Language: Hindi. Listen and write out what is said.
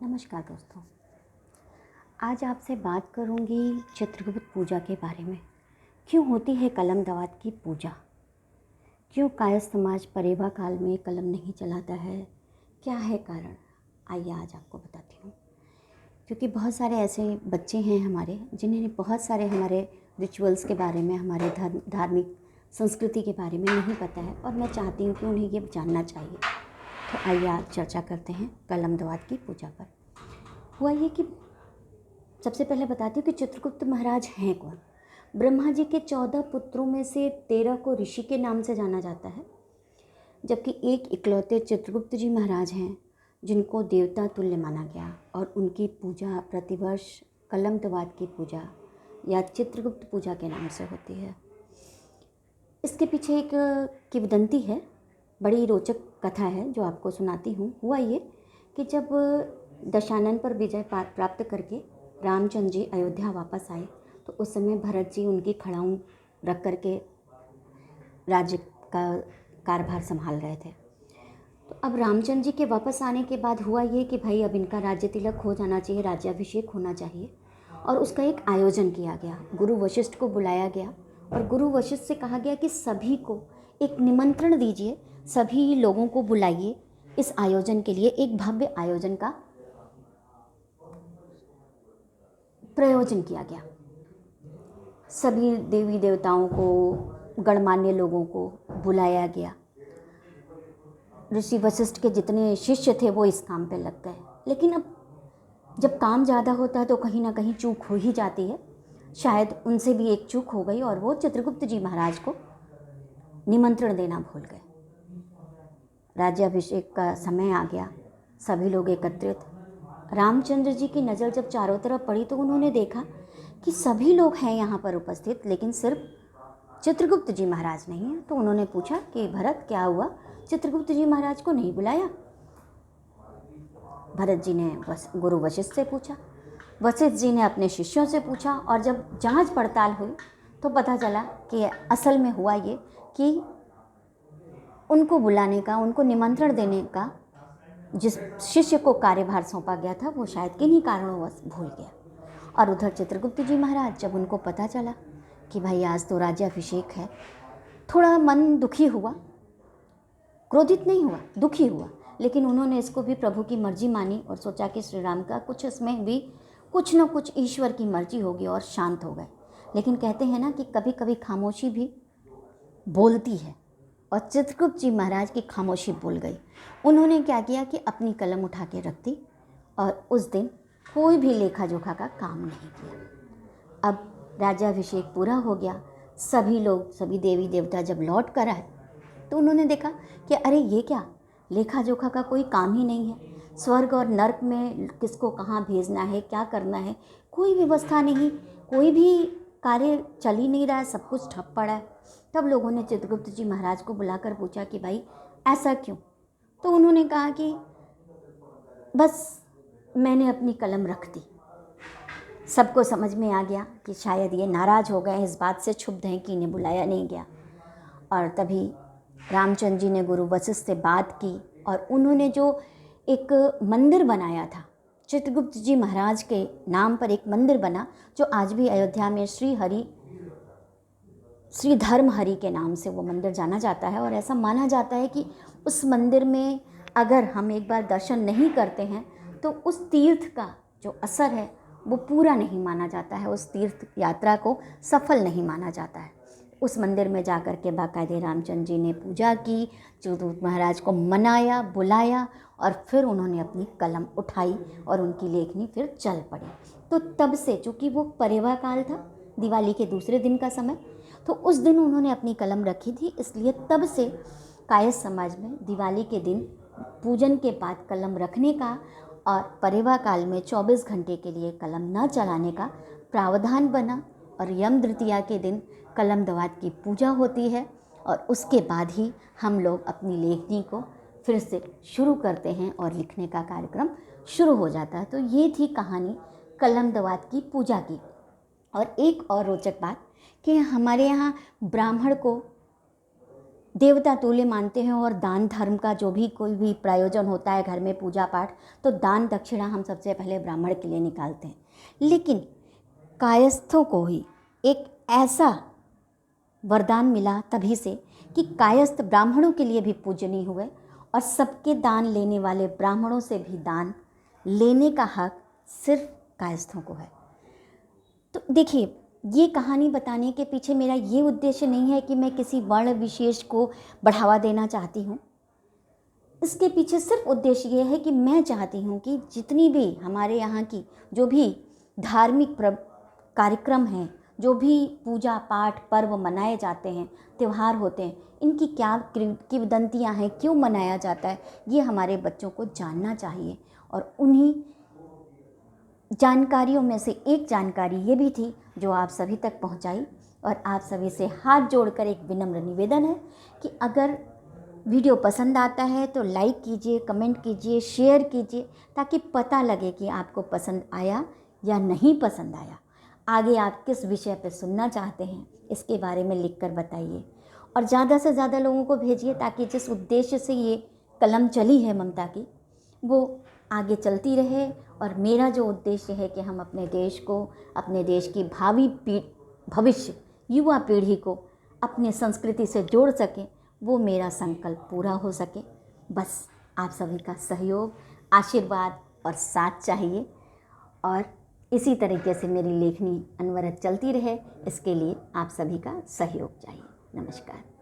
नमस्कार दोस्तों। आज आपसे बात करूंगी चित्रगुप्त पूजा के बारे में। क्यों होती है कलम दवात की पूजा? क्यों कायस्थ समाज परेवा काल में कलम नहीं चलाता है? क्या है कारण? आइए आज आपको बताती हूँ। क्योंकि बहुत सारे ऐसे बच्चे हैं हमारे जिन्हें बहुत सारे हमारे रिचुअल्स के बारे में, हमारे धार्मिक संस्कृति के बारे में नहीं पता है, और मैं चाहती हूँ कि उन्हें ये जानना चाहिए। तो आइए आज चर्चा करते हैं कलम दवात की पूजा पर। हुआ ये कि सबसे पहले बताती हूँ कि चित्रगुप्त महाराज हैं कौन। ब्रह्मा जी के 14 पुत्रों में से 13 को ऋषि के नाम से जाना जाता है, जबकि एक इकलौते चित्रगुप्त जी महाराज हैं जिनको देवता तुल्य माना गया, और उनकी पूजा प्रतिवर्ष कलम दवात की पूजा या चित्रगुप्त पूजा के नाम से होती है। इसके पीछे एक किंवदंती है, बड़ी रोचक कथा है जो आपको सुनाती हूँ। हुआ ये कि जब दशानन पर विजय प्राप्त करके रामचंद्र जी अयोध्या वापस आए, तो उस समय भरत जी उनकी खड़ाऊँ रख करके राज्य का कार्यभार संभाल रहे थे। तो अब रामचंद्र जी के वापस आने के बाद हुआ ये कि भाई अब इनका राज्य तिलक हो जाना चाहिए, राज्याभिषेक होना चाहिए, और उसका एक आयोजन किया गया। गुरु वशिष्ठ को बुलाया गया और गुरु वशिष्ठ से कहा गया कि सभी को एक निमंत्रण दीजिए, सभी लोगों को बुलाइए इस आयोजन के लिए। एक भव्य आयोजन का प्रयोजन किया गया। सभी देवी देवताओं को, गणमान्य लोगों को बुलाया गया। ऋषि वशिष्ठ के जितने शिष्य थे वो इस काम पे लग गए। लेकिन अब जब काम ज़्यादा होता है तो कहीं ना कहीं चूक हो ही जाती है। शायद उनसे भी एक चूक हो गई और वो चित्रगुप्त जी महाराज को निमंत्रण देना भूल गए। राज्याभिषेक का समय आ गया, सभी लोग एकत्रित। रामचंद्र जी की नज़र जब चारों तरफ पड़ी तो उन्होंने देखा कि सभी लोग हैं यहाँ पर उपस्थित, लेकिन सिर्फ चित्रगुप्त जी महाराज नहीं हैं। तो उन्होंने पूछा कि भरत क्या हुआ, चित्रगुप्त जी महाराज को नहीं बुलाया? भरत जी ने गुरु वशिष्ठ से पूछा, वशिष्ठ जी ने अपने शिष्यों से पूछा, और जब जांच पड़ताल हुई तो पता चला कि असल में हुआ ये कि उनको बुलाने का, उनको निमंत्रण देने का जिस शिष्य को कार्यभार सौंपा गया था वो शायद किन्हीं कारणोंवश भूल गया। और उधर चित्रगुप्त जी महाराज, जब उनको पता चला कि भाई आज तो राज्याभिषेक है, थोड़ा मन दुखी हुआ, क्रोधित नहीं हुआ, दुखी हुआ। लेकिन उन्होंने इसको भी प्रभु की मर्जी मानी और सोचा कि श्री राम का कुछ इसमें भी कुछ न कुछ ईश्वर की मर्जी होगी, और शांत हो गए। लेकिन कहते हैं ना कि कभी कभी खामोशी भी बोलती है, और चित्रगुप्त जी महाराज की खामोशी बोल गई। उन्होंने क्या किया कि अपनी कलम उठा के रख दी, और उस दिन कोई भी लेखा जोखा का काम नहीं किया। अब राज्याभिषेक पूरा हो गया, सभी लोग, सभी देवी देवता जब लौट कर आए तो उन्होंने देखा कि अरे ये क्या, लेखा जोखा का कोई काम ही नहीं है। स्वर्ग और नर्क में किसको कहाँ भेजना है, क्या करना है, कोई व्यवस्था नहीं, कोई भी कार्य चल ही नहीं रहा है, सब कुछ ठप पड़ा है। तब लोगों ने चित्रगुप्त जी महाराज को बुलाकर पूछा कि भाई ऐसा क्यों? तो उन्होंने कहा कि बस मैंने अपनी कलम रख दी। सबको समझ में आ गया कि शायद ये नाराज़ हो गए, इस बात से क्षुब्ध हैं कि इन्हें बुलाया नहीं गया। और तभी रामचंद्र जी ने गुरु वशिष्ठ से बात की, और उन्होंने जो एक मंदिर बनाया था, चित्रगुप्त जी महाराज के नाम पर एक मंदिर बना, जो आज भी अयोध्या में श्री धर्म हरि के नाम से वो मंदिर जाना जाता है। और ऐसा माना जाता है कि उस मंदिर में अगर हम एक बार दर्शन नहीं करते हैं तो उस तीर्थ का जो असर है वो पूरा नहीं माना जाता है, उस तीर्थ यात्रा को सफल नहीं माना जाता है। उस मंदिर में जाकर के बाकायदे रामचंद्र जी ने पूजा की, चित्रगुप्त महाराज को मनाया, बुलाया, और फिर उन्होंने अपनी कलम उठाई और उनकी लेखनी फिर चल पड़ी। तो तब से, चूँकि वो परेवा काल था, दिवाली के दूसरे दिन का समय, तो उस दिन उन्होंने अपनी कलम रखी थी, इसलिए तब से कायस्थ समाज में दिवाली के दिन पूजन के बाद कलम रखने का और परेवा काल में 24 घंटे के लिए कलम न चलाने का प्रावधान बना। और यम द्वितीया के दिन कलम दवात की पूजा होती है, और उसके बाद ही हम लोग अपनी लेखनी को फिर से शुरू करते हैं और लिखने का कार्यक्रम शुरू हो जाता है। तो ये थी कहानी कलम दवात की पूजा की। और एक और रोचक बात कि हमारे यहाँ ब्राह्मण को देवता तुल्य मानते हैं और दान धर्म का जो भी कोई भी प्रयोजन होता है घर में पूजा पाठ, तो दान दक्षिणा हम सबसे पहले ब्राह्मण के लिए निकालते हैं। लेकिन कायस्थों को ही एक ऐसा वरदान मिला तभी से कि कायस्थ ब्राह्मणों के लिए भी पूजनीय हुए और सबके दान लेने वाले ब्राह्मणों से भी दान लेने का हक सिर्फ कायस्थों को है। तो देखिए, ये कहानी बताने के पीछे मेरा ये उद्देश्य नहीं है कि मैं किसी वर्ण विशेष को बढ़ावा देना चाहती हूँ। इसके पीछे सिर्फ उद्देश्य ये है कि मैं चाहती हूँ कि जितनी भी हमारे यहाँ की जो भी धार्मिक कार्यक्रम हैं, जो भी पूजा पाठ पर्व मनाए जाते हैं, त्यौहार होते हैं, इनकी क्या किंवदंतियाँ हैं, क्यों मनाया जाता है, ये हमारे बच्चों को जानना चाहिए। और उन्हीं जानकारियों में से एक जानकारी ये भी थी जो आप सभी तक पहुंचाई। और आप सभी से हाथ जोड़कर एक विनम्र निवेदन है कि अगर वीडियो पसंद आता है तो लाइक कीजिए, कमेंट कीजिए, शेयर कीजिए, ताकि पता लगे कि आपको पसंद आया या नहीं पसंद आया। आगे आप किस विषय पर सुनना चाहते हैं इसके बारे में लिखकर बताइए और ज़्यादा से ज़्यादा लोगों को भेजिए, ताकि जिस उद्देश्य से ये कलम चली है ममता की, वो आगे चलती रहे। और मेरा जो उद्देश्य है कि हम अपने देश को, अपने देश की भविष्य युवा पीढ़ी को अपने संस्कृति से जोड़ सकें, वो मेरा संकल्प पूरा हो सके। बस आप सभी का सहयोग, आशीर्वाद और साथ चाहिए। और इसी तरीके से मेरी लेखनी अनवरत चलती रहे, इसके लिए आप सभी का सहयोग चाहिए। नमस्कार।